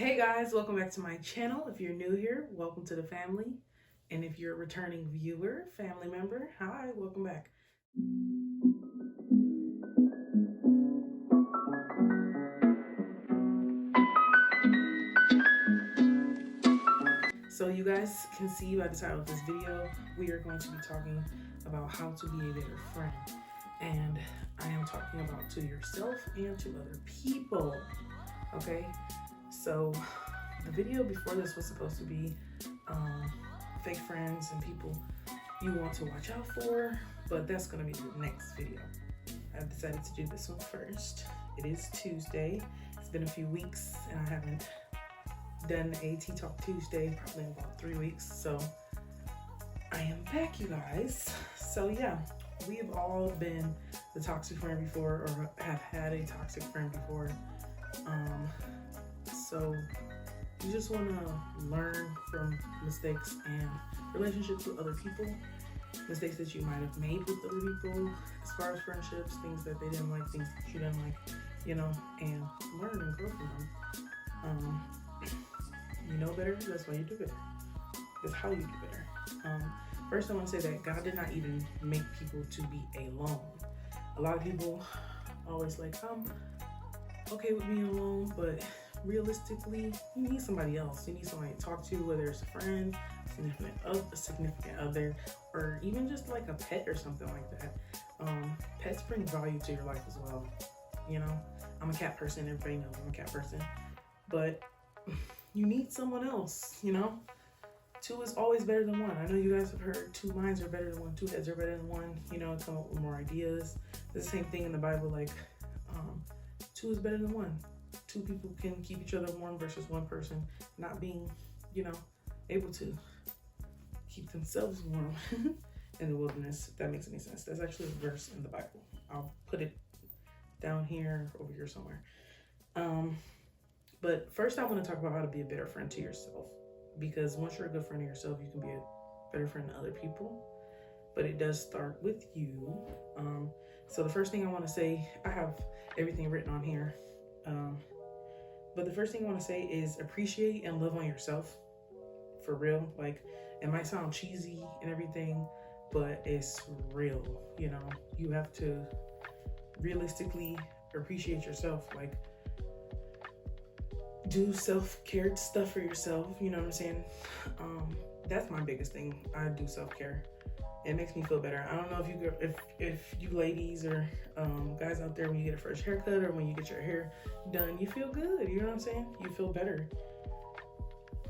Hey guys, welcome back to my channel. If you're new here, welcome to the family. And if you're a returning viewer, family member, hi, welcome back. So you guys can see by the title of this video, we are going to be talking about how to be a better friend. And I am talking about to yourself and to other people, okay? So the video before this was supposed to be fake friends and people you want to watch out for, but that's gonna be the next video. I've decided to do this one first. It is Tuesday. It's been a few weeks and I haven't done a Tea Talk Tuesday, probably in about 3 weeks. So I am back, you guys. So yeah, we have all been the toxic friend before or have had a toxic friend before. So you just want to learn from mistakes and relationships with other people, mistakes that you might have made with other people as far as friendships, things that they didn't like, things that you didn't like, you know, and learn and grow from them. You know better, that's why you do better. That's how you do better. First, I want to say that God did not even make people to be alone. A lot of people always like, I'm okay with being alone, but realistically, you need somebody else. You need somebody to talk to, whether it's a friend, a significant other, or even just like a pet or something like that. Pets bring value to your life as well. You know, I'm a cat person. Everybody knows I'm a cat person. But you need someone else, you know? Two is always better than one. I know you guys have heard 2 minds are better than one, 2 heads are better than one, you know, come up with more ideas. The same thing in the Bible, like 2 is better than 1. 2 people can keep each other warm versus 1 person not being, you know, able to keep themselves warm in the wilderness, if that makes any sense. That's actually a verse in the Bible. I'll put it down here, over here somewhere. But first I want to talk about how to be a better friend to yourself, because once you're a good friend to yourself, you can be a better friend to other people, but it does start with you. So the first thing I want to say, I have everything written on here, but the first thing I want to say is appreciate and love on yourself, for real. Like, it might sound cheesy and everything, but it's real. You know, you have to realistically appreciate yourself. Like, do self-care stuff for yourself, you know what I'm saying? That's my biggest thing. I do self-care. It makes me feel better. I don't know if you ladies or guys out there, when you get a fresh haircut or when you get your hair done, you feel good, you know what I'm saying? You feel better.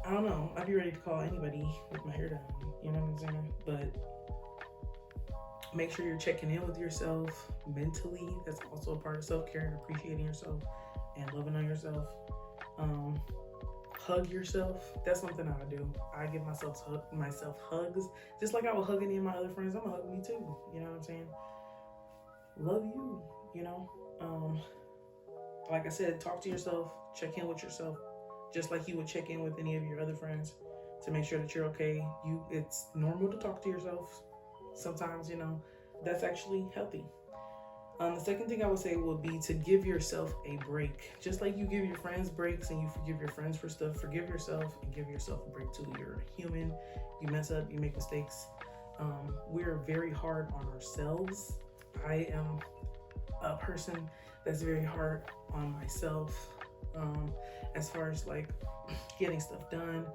I don't know, I'd be ready to call anybody with my hair done, you know what I'm saying? But make sure you're checking in with yourself mentally. That's also a part of self-care, and appreciating yourself and loving on yourself. Hug yourself. That's something I do. I give myself hugs, just like I would hug any of my other friends. I'm gonna hug me too, you know what I'm saying? Love you, you know? Like I said, talk to yourself, check in with yourself, just like you would check in with any of your other friends, to make sure that you're okay. It's normal to talk to yourself sometimes, you know. That's actually healthy. The second thing I would say would be to give yourself a break. Just like you give your friends breaks and you forgive your friends for stuff, forgive yourself and give yourself a break too. You're human, you mess up, you make mistakes. We're very hard on ourselves. I am a person that's very hard on myself, as far as like getting stuff done.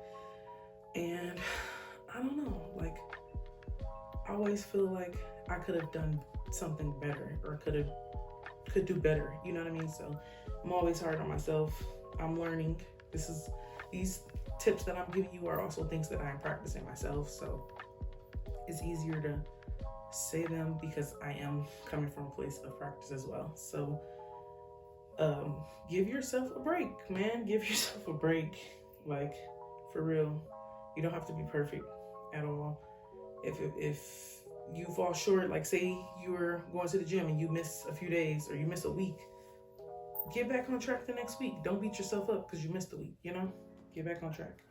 And I don't know, like, I always feel like I could have done something better, or could do better, you know what I mean? So I'm always hard on myself. I'm learning. These tips that I'm giving you are also things that I'm practicing myself, so it's easier to say them because I am coming from a place of practice as well. So give yourself a break, man. Give yourself a break, like, for real. You don't have to be perfect at all. If you fall short, like say you were going to the gym and you miss a few days or you miss a week, get back on track the next week. Don't beat yourself up because you missed a week, you know? Get back on track.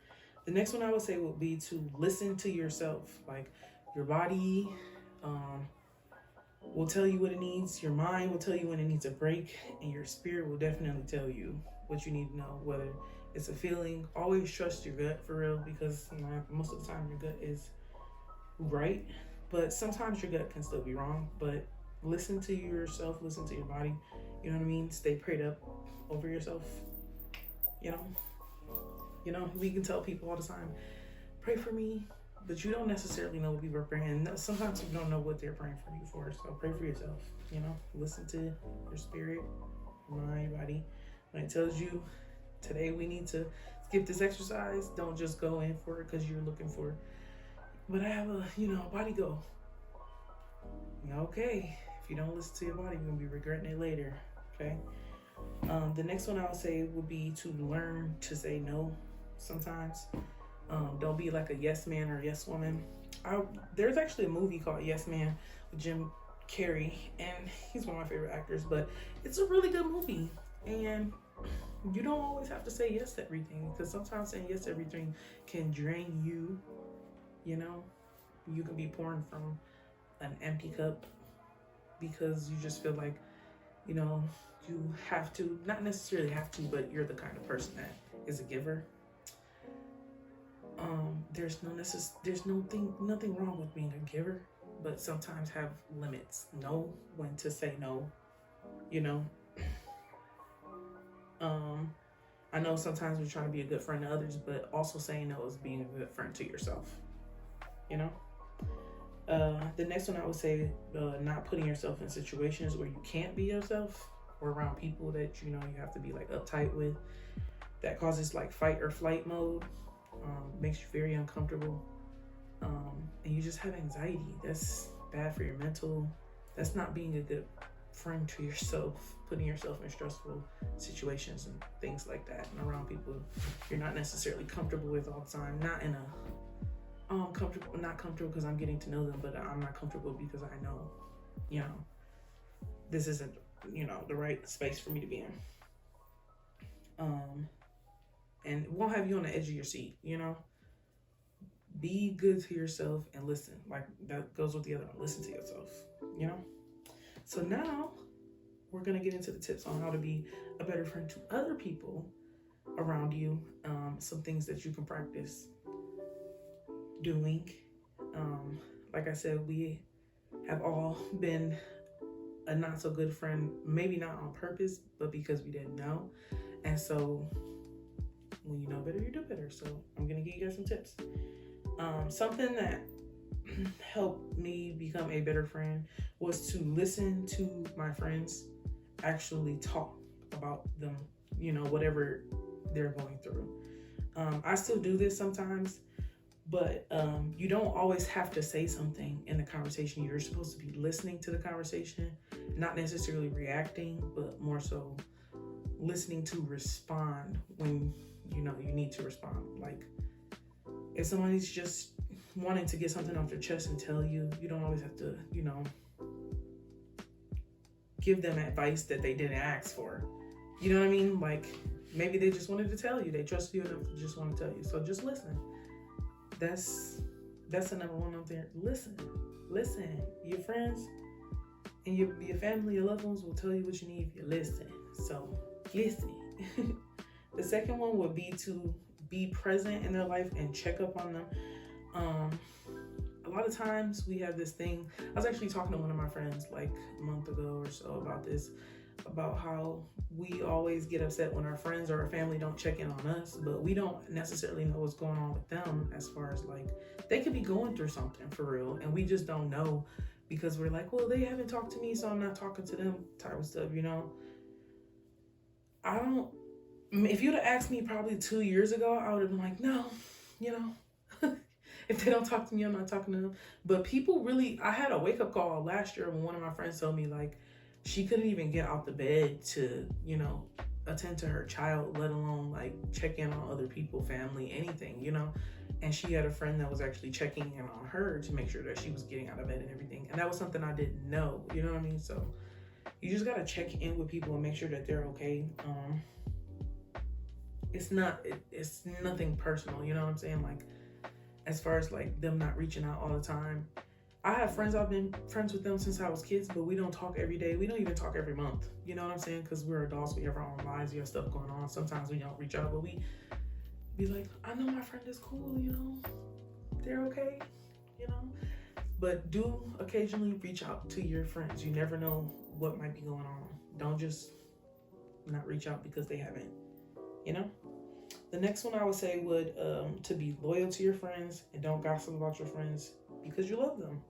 The next one I would say would be to listen to yourself. Like, your body will tell you what it needs, your mind will tell you when it needs a break, and your spirit will definitely tell you what you need to know, whether It's a feeling. Always trust your gut for real, because you know most of the time your gut is right, but sometimes your gut can still be wrong. But listen to yourself, listen to your body. You know what I mean? Stay prayed up over yourself. You know, we can tell people all the time, pray for me, but you don't necessarily know what people are praying. Sometimes you don't know what they're praying for you for. So pray for yourself. You know, listen to your spirit, mind, body. When it tells you today we need to skip this exercise, don't just go in for it because you're looking for, but I have a body goal. Okay, if you don't listen to your body, you're gonna be regretting it later. Okay. The next one I would say would be to learn to say no sometimes. Don't be like a yes man or yes woman. There's actually a movie called Yes Man with Jim Carrey, and he's one of my favorite actors, but it's a really good movie. And you don't always have to say yes to everything, because sometimes saying yes to everything can drain you. You know, you can be pouring from an empty cup because you just feel like, you have to, not necessarily have to, but you're the kind of person that is a giver. There's nothing wrong with being a giver, but sometimes have limits. Know when to say no. I know sometimes we're trying to be a good friend to others, but also saying no is being a good friend to yourself. The next one I would say, not putting yourself in situations where you can't be yourself, or around people that you have to be like uptight with. That causes like fight or flight mode. Makes you very uncomfortable, and you just have anxiety. That's bad for your mental. That's not being a good friend to yourself, putting yourself in stressful situations and things like that, and around people you're not necessarily comfortable with all the time. Not in a not comfortable because I'm getting to know them, but I'm not comfortable because I know, this isn't, the right space for me to be in. And it won't have you on the edge of your seat, Be good to yourself and listen. Like, that goes with the other one. Listen to yourself, So now we're going to get into the tips on how to be a better friend to other people around you. Some things that you can practice doing. Like I said, we have all been a not so good friend, maybe not on purpose, but because we didn't know. And so when you know better, you do better. So I'm going to give you guys some tips. Something that helped me become a better friend was to listen to my friends actually talk about them, whatever they're going through. I still do this sometimes, but you don't always have to say something in the conversation. You're supposed to be listening to the conversation, not necessarily reacting, but more so listening to respond when you need to respond. Like, if somebody's just wanting to get something off their chest and tell you, you don't always have to, give them advice that they didn't ask for. You know what I mean? Like, maybe they just wanted to tell you. They trust you enough to just want to tell you. So just listen. That's the number one up there. Listen. Your friends and your family, your loved ones will tell you what you need if you listen. So listen. The second one would be to be present in their life and check up on them. A lot of times we have this thing. I was actually talking to one of my friends like a month ago or so about how we always get upset when our friends or our family don't check in on us, but we don't necessarily know what's going on with them, as far as like they could be going through something for real, and we just don't know because we're like, well, they haven't talked to me, so I'm not talking to them type of stuff, If you'd have asked me probably 2 years ago, I would have been like, no, if they don't talk to me, I'm not talking to them. But people really, I had a wake-up call last year when one of my friends told me, like, she couldn't even get out the bed to, attend to her child, let alone, like, check in on other people, family, anything, And she had a friend that was actually checking in on her to make sure that she was getting out of bed and everything. And that was something I didn't know, you know what I mean? So you just got to check in with people and make sure that they're okay. It's nothing personal, you know what I'm saying? Like, as far as like them not reaching out all the time, I have friends, I've been friends with them since I was kids, but we don't talk every day. We don't even talk every month. You know what I'm saying? Because we're adults, we have our own lives, we have stuff going on. Sometimes we don't reach out, but we be like, I know my friend is cool, you know, they're okay, you know. But do occasionally reach out to your friends. You never know what might be going on. Don't just not reach out because they haven't, you know. The next one I would say would to be loyal to your friends and don't gossip about your friends because you love them.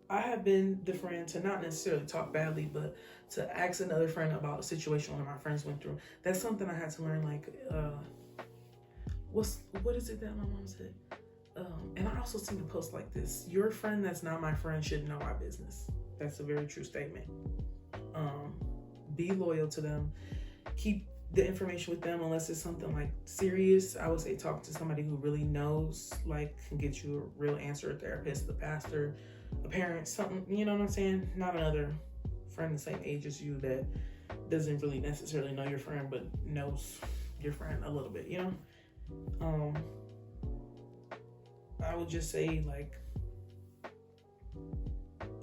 I have been the friend to not necessarily talk badly, but to ask another friend about a situation one of my friends went through. That's something I had to learn. Like, what is it that my mom said? And I also seen a post like this: your friend that's not my friend should know my business. That's a very true statement. Be loyal to them. Keep the information with them unless it's something like serious. I would say talk to somebody who really knows, like can get you a real answer, a therapist, a pastor, a parent, something, you know what I'm saying? Not another friend the same age as you that doesn't really necessarily know your friend but knows your friend a little bit, you know? I would just say, like,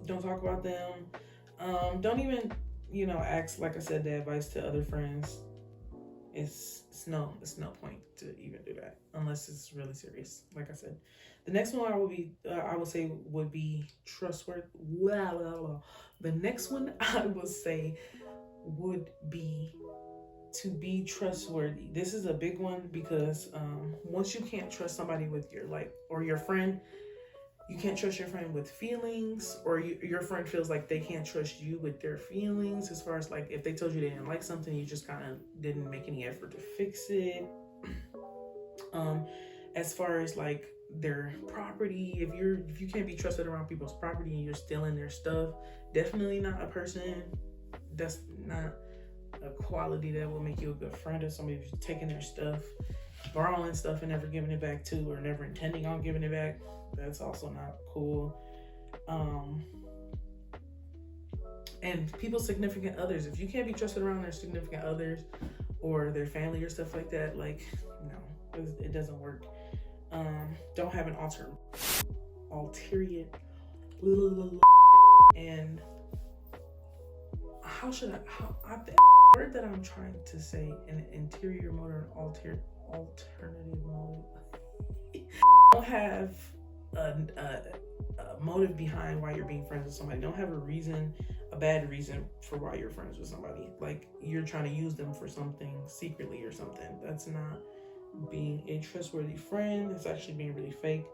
don't talk about them. Don't even, you know, ask, like I said, the advice to other friends. It's no point to even do that unless it's really serious. Like I said, the next one I would say would be trustworthy. The next one I would say would be to be trustworthy. This is a big one because once you can't trust somebody with your or your friend, you can't trust your friend with feelings, or your friend feels like they can't trust you with their feelings. As far as like if they told you they didn't like something, you just kind of didn't make any effort to fix it. As far as like their property, if you can't be trusted around people's property and you're stealing their stuff, definitely not a person. That's not a quality that will make you a good friend. Or somebody who's taking their stuff, borrowing stuff and never giving it back to, or never intending on giving it back. That's also not cool. And people's significant others, if you can't be trusted around their significant others or their family or stuff like that, like, no, it doesn't work. Don't have an ulterior and the word that I'm trying to say, an interior motive, alternative motive. Don't have a motive behind why you're being friends with somebody. Don't have a bad reason for why you're friends with somebody. Like you're trying to use them for something secretly or something. That's not being a trustworthy friend. It's actually being really fake.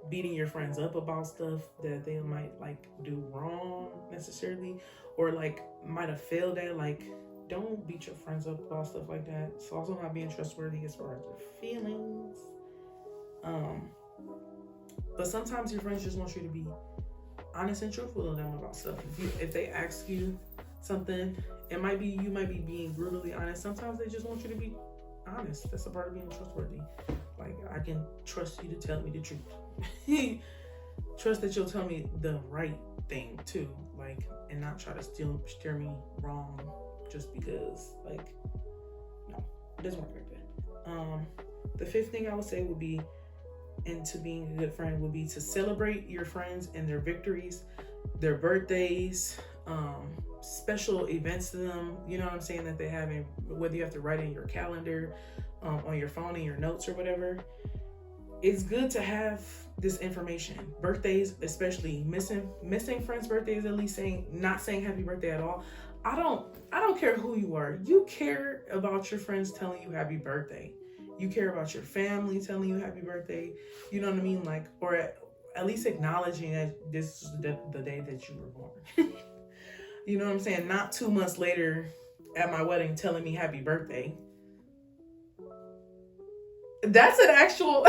Beating your friends up about stuff that they might like do wrong necessarily, or like might have failed at. Like, don't beat your friends up about stuff like that. It's also not being trustworthy as far as their feelings. But sometimes your friends just want you to be honest and truthful to them about stuff. If they ask you something, you might be being brutally honest. Sometimes they just want you to be honest. That's a part of being trustworthy. Like, I can trust you to tell me the truth. Trust that you'll tell me the right thing too, like, and not try to steer me wrong just because, like, no, it doesn't work like that. The fifth thing I would say would be, into being a good friend, would be to celebrate your friends and their victories, their birthdays, special events to them, you know what I'm saying, that they have, whether you have to write in your calendar, on your phone, in your notes or whatever. It's good to have this information. Birthdays, especially missing friends' birthdays, at least not saying happy birthday at all. I don't care who you are. You care about your friends telling you happy birthday. You care about your family telling you happy birthday. You know what I mean? Like, or at least acknowledging that this is the day that you were born. You know what I'm saying? Not 2 months later at my wedding telling me happy birthday. That's an actual...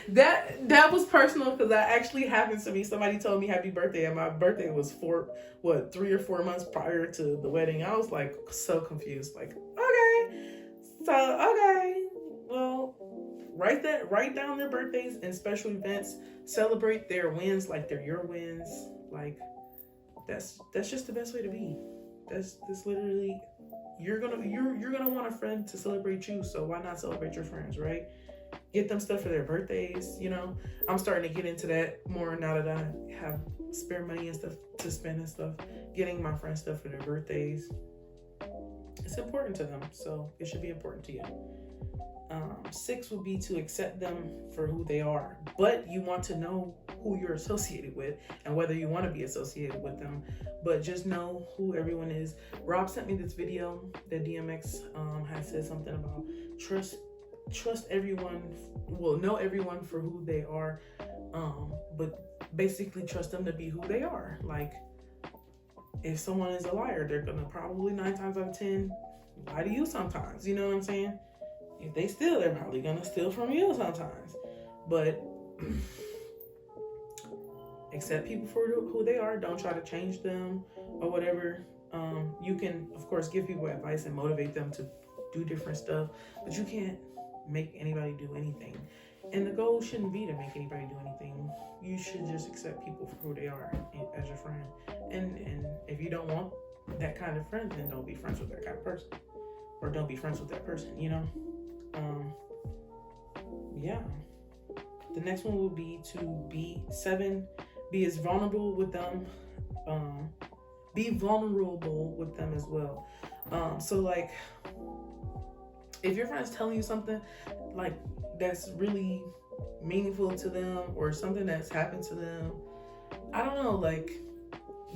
That was personal because that actually happened to me. Somebody told me happy birthday, and my birthday was 3 or 4 months prior to the wedding. I was like so confused. Like, okay, well, write down their birthdays and special events. Celebrate their wins like they're your wins. Like, that's just the best way to be. That's literally, you're gonna want a friend to celebrate you. So why not celebrate your friends, right? Get them stuff for their birthdays, you know. I'm starting to get into that more now that I have spare money and stuff to spend and stuff. Getting my friends stuff for their birthdays. It's important to them, so it should be important to you. 6 would be to accept them for who they are, but you want to know who you're associated with and whether you want to be associated with them. But just know who everyone is. Rob sent me this video that DMX has said something about trust everyone. Well, know everyone for who they are, but basically trust them to be who they are. Like, if someone is a liar, they're gonna probably 9 times out of 10 lie to you sometimes. You know what I'm saying? If they steal, they're probably gonna steal from you sometimes. But accept people for who they are. Don't try to change them or whatever. You can, of course, give people advice and motivate them to do different stuff, but you can't make anybody do anything. And the goal shouldn't be to make anybody do anything. You should just accept people for who they are as your friend. And if you don't want that kind of friend, then don't be friends with that kind of person. Or don't be friends with that person, you know? Yeah. The next one will be to be 7, be as vulnerable with them. Be vulnerable with them as well. So like, if your friend's telling you something like that's really meaningful to them or something that's happened to them, I don't know, like,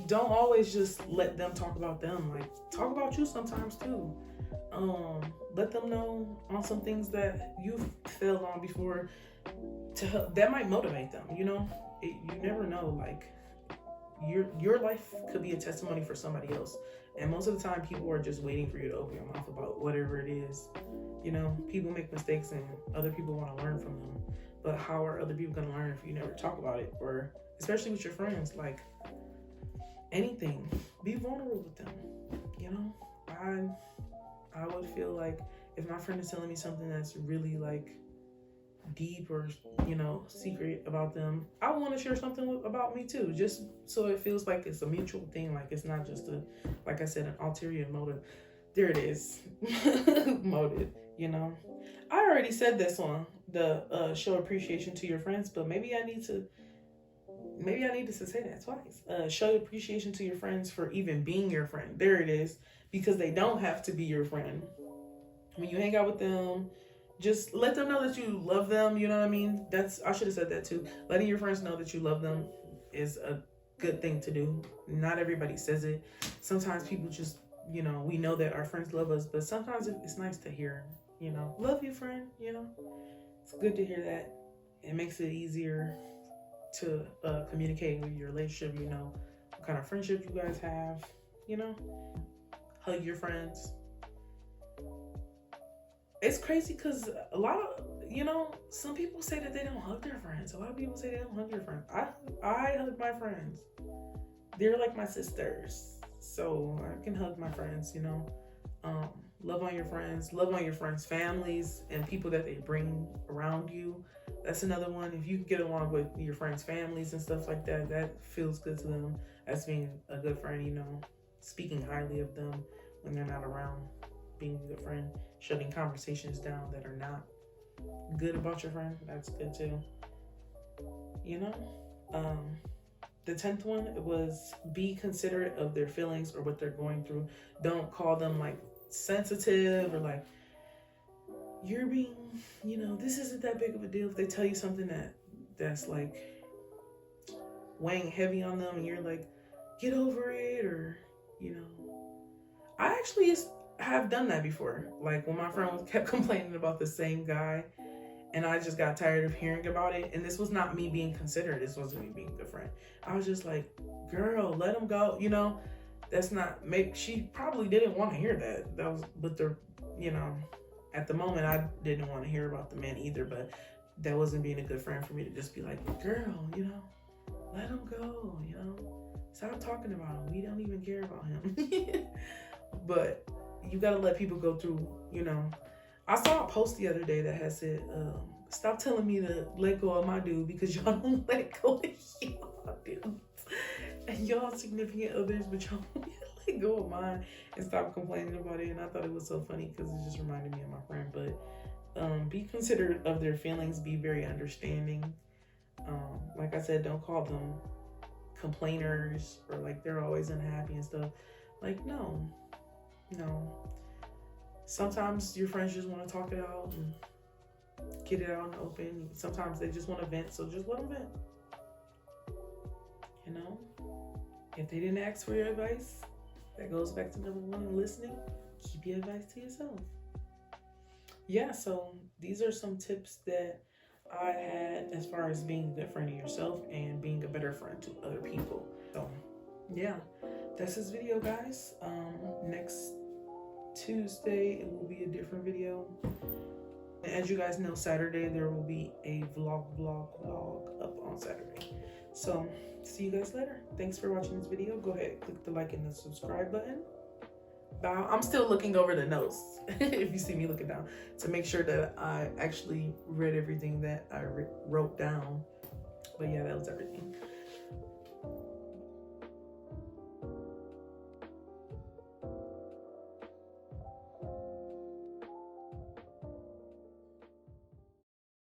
don't always just let them talk about them. Like, talk about you sometimes too. Let them know on some things that you've failed on before to help. That might motivate them, you know? You never know, like, your life could be a testimony for somebody else. And most of the time, people are just waiting for you to open your mouth about whatever it is. You know, people make mistakes and other people want to learn from them. But how are other people going to learn if you never talk about it? Or especially with your friends, like, anything, be vulnerable with them. You know, I would feel like if my friend is telling me something that's really like deep or, you know, secret about them, I want to share something about me too, just so it feels like it's a mutual thing. Like, it's not just a, like I said, an ulterior motive. There it is. Motive, you know. I already said this one, the show appreciation to your friends, but maybe I need to say that twice. Show appreciation to your friends for even being your friend. There it is. Because they don't have to be your friend. When you hang out with them, just let them know that you love them. You know what I mean? I should have said that too. Letting your friends know that you love them is a good thing to do. Not everybody says it. Sometimes people just, you know, we know that our friends love us, but sometimes it's nice to hear, you know, love you, friend, you know. It's good to hear that. It makes it easier to communicate with your relationship, you know, what kind of friendship you guys have, you know. Hug your friends. It's crazy because a lot of, you know, some people say that they don't hug their friends. A lot of people say they don't hug their friends. I hug my friends. They're like my sisters. So I can hug my friends, you know. Love on your friends. Love on your friends' families and people that they bring around you. That's another one. If you can get along with your friends' families and stuff like that, that feels good to them as being a good friend, you know. Speaking highly of them when they're not around, being a good friend, shutting conversations down that are not good about your friend, that's good too. You know, the 10th one was be considerate of their feelings or what they're going through. Don't call them like sensitive or like you're being, you know, this isn't that big of a deal. If they tell you something that's like weighing heavy on them and you're like, get over it, or, you know, I actually have done that before. Like when my friend kept complaining about the same guy and I just got tired of hearing about it. And this was not me being considerate. This wasn't me being a good friend. I was just like, girl, let him go. You know, that's not, she probably didn't want to hear that. That was, but you know, at the moment I didn't want to hear about the man either, but that wasn't being a good friend for me to just be like, girl, you know, let him go, you know, stop talking about him. We don't even care about him. But you gotta let people go through, you know. I saw a post the other day that had said, stop telling me to let go of my dude because y'all don't let go of y'all dudes. And y'all significant others, but y'all don't let go of mine and stop complaining about it. And I thought it was so funny because it just reminded me of my friend. But Be considerate of their feelings. Be very understanding. Like I said, don't call them complainers or like they're always unhappy and stuff. Like, no. Sometimes your friends just want to talk it out and get it out in the open. Sometimes they just want to vent, so just let them vent. You know, if they didn't ask for your advice, that goes back to number one, listening. Keep your advice to yourself. Yeah, so these are some tips that I had as far as being a good friend to yourself and being a better friend to other people. So yeah, that's this video, guys. Next Tuesday it will be a different video. As you guys know, Saturday there will be a vlog up on Saturday. So see you guys later. Thanks for watching this video. Go ahead, click the like and the subscribe button. Bye. I'm still looking over the notes if you see me looking down to make sure that I actually read everything that I wrote down. But yeah, that was everything.